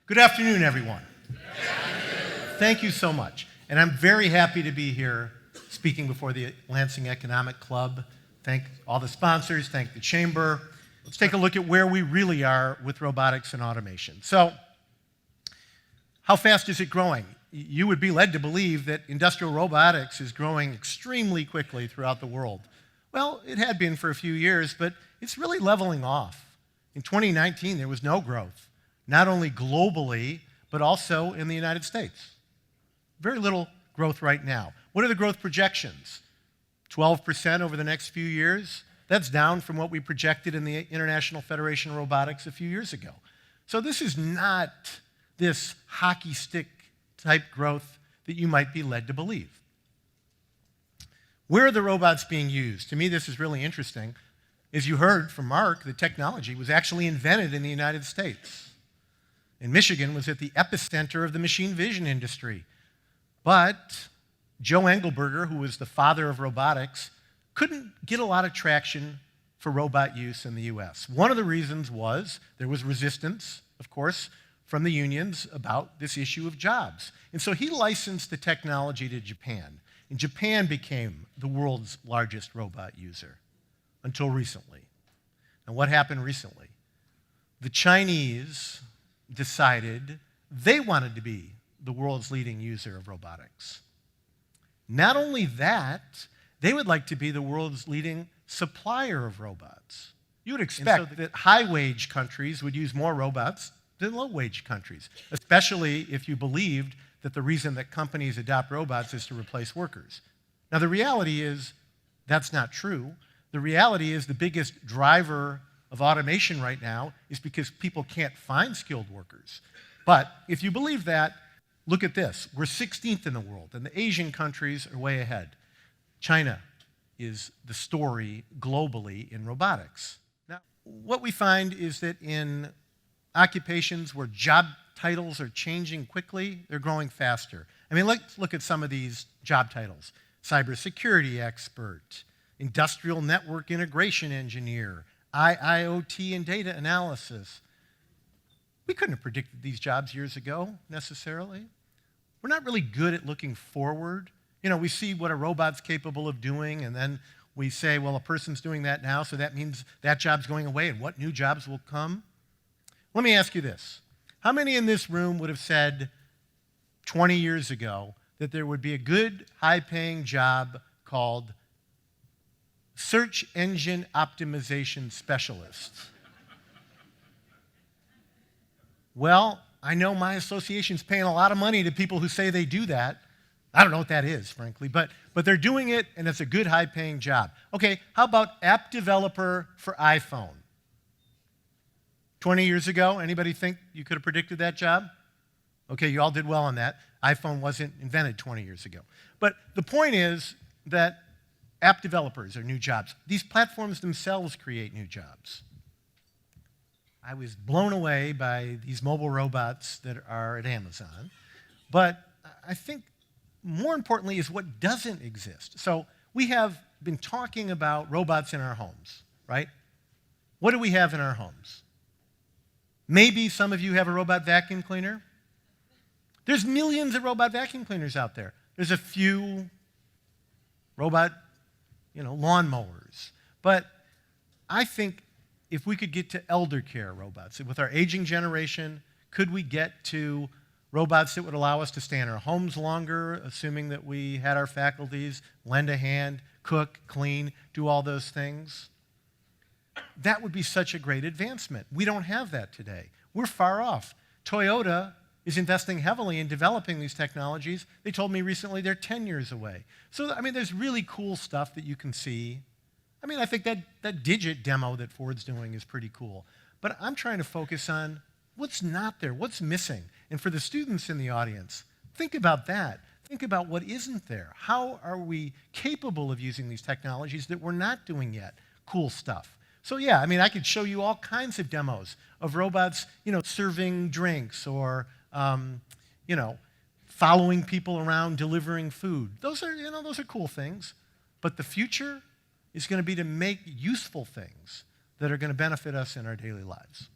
Good afternoon, everyone. Thank you so much. And I'm very happy to be here speaking before the Lansing Economic Club. Thank all the sponsors, thank the Chamber. Let's take a look at where we really are with robotics and automation. So, how fast is it growing? You would be led to believe that industrial robotics is growing extremely quickly throughout the world. Well, it had been for a few years, but it's really leveling off. In 2019, there was no growth, not only globally, but also in the United States. Very little growth right now. What are the growth projections? 12% over the next few years. That's down from what we projected in the International Federation of Robotics a few years ago. So this is not this hockey stick type growth that you might be led to believe. Where are the robots being used? To me, this is really interesting. As you heard from Mark, the technology was actually invented in the United States. And Michigan was at the epicenter of the machine vision industry. But Joe Engelberger, who was the father of robotics, couldn't get a lot of traction for robot use in the US. One of the reasons was there was resistance, of course, from the unions about this issue of jobs. And so he licensed the technology to Japan. And Japan became the world's largest robot user until recently. And what happened recently? The Chinese decided they wanted to be the world's leading user of robotics. Not only that, they would like to be the world's leading supplier of robots. You would expect that high-wage countries would use more robots than low-wage countries, especially if you believed that the reason that companies adopt robots is to replace workers. Now, the reality is that's not true. The reality is the biggest driver of automation right now is because people can't find skilled workers. But if you believe that, look at this. We're 16th in the world, and the Asian countries are way ahead. China is the story globally in robotics. Now, what we find is that in occupations where job titles are changing quickly, they're growing faster. I mean, let's look at some of these job titles. Cybersecurity expert, industrial network integration engineer, IIoT and data analysis. We couldn't have predicted these jobs years ago, necessarily. We're not really good at looking forward. You know, we see what a robot's capable of doing, and then we say, well, a person's doing that now, so that means that job's going away, and what new jobs will come? Let me ask you this. How many in this room would have said 20 years ago that there would be a good, high-paying job called search engine optimization specialist? Well, I know my association's paying a lot of money to people who say they do that. I don't know what that is, frankly, but they're doing it, and it's a good, high-paying job. Okay, how about app developer for iPhone? 20 years ago, anybody think you could have predicted that job? Okay, you all did well on that. iPhone wasn't invented 20 years ago. But the point is that app developers are new jobs. These platforms themselves create new jobs. I was blown away by these mobile robots that are at Amazon. But I think more importantly is what doesn't exist. So we have been talking about robots in our homes, right? What do we have in our homes? Maybe some of you have a robot vacuum cleaner. There's millions of robot vacuum cleaners out there. There's a few robot, lawnmowers. But I think if we could get to elder care robots, with our aging generation, could we get to robots that would allow us to stay in our homes longer, assuming that we had our faculties, lend a hand, cook, clean, do all those things? That would be such a great advancement. We don't have that today. We're far off. Toyota is investing heavily in developing these technologies. They told me recently they're 10 years away. So, there's really cool stuff that you can see. I think that digit demo that Ford's doing is pretty cool. But I'm trying to focus on what's not there, what's missing. And for the students in the audience, think about that. Think about what isn't there. How are we capable of using these technologies that we're not doing yet? Cool stuff. So yeah, I could show you all kinds of demos of robots, serving drinks or, following people around delivering food. Those are cool things. But the future is going to be to make useful things that are going to benefit us in our daily lives.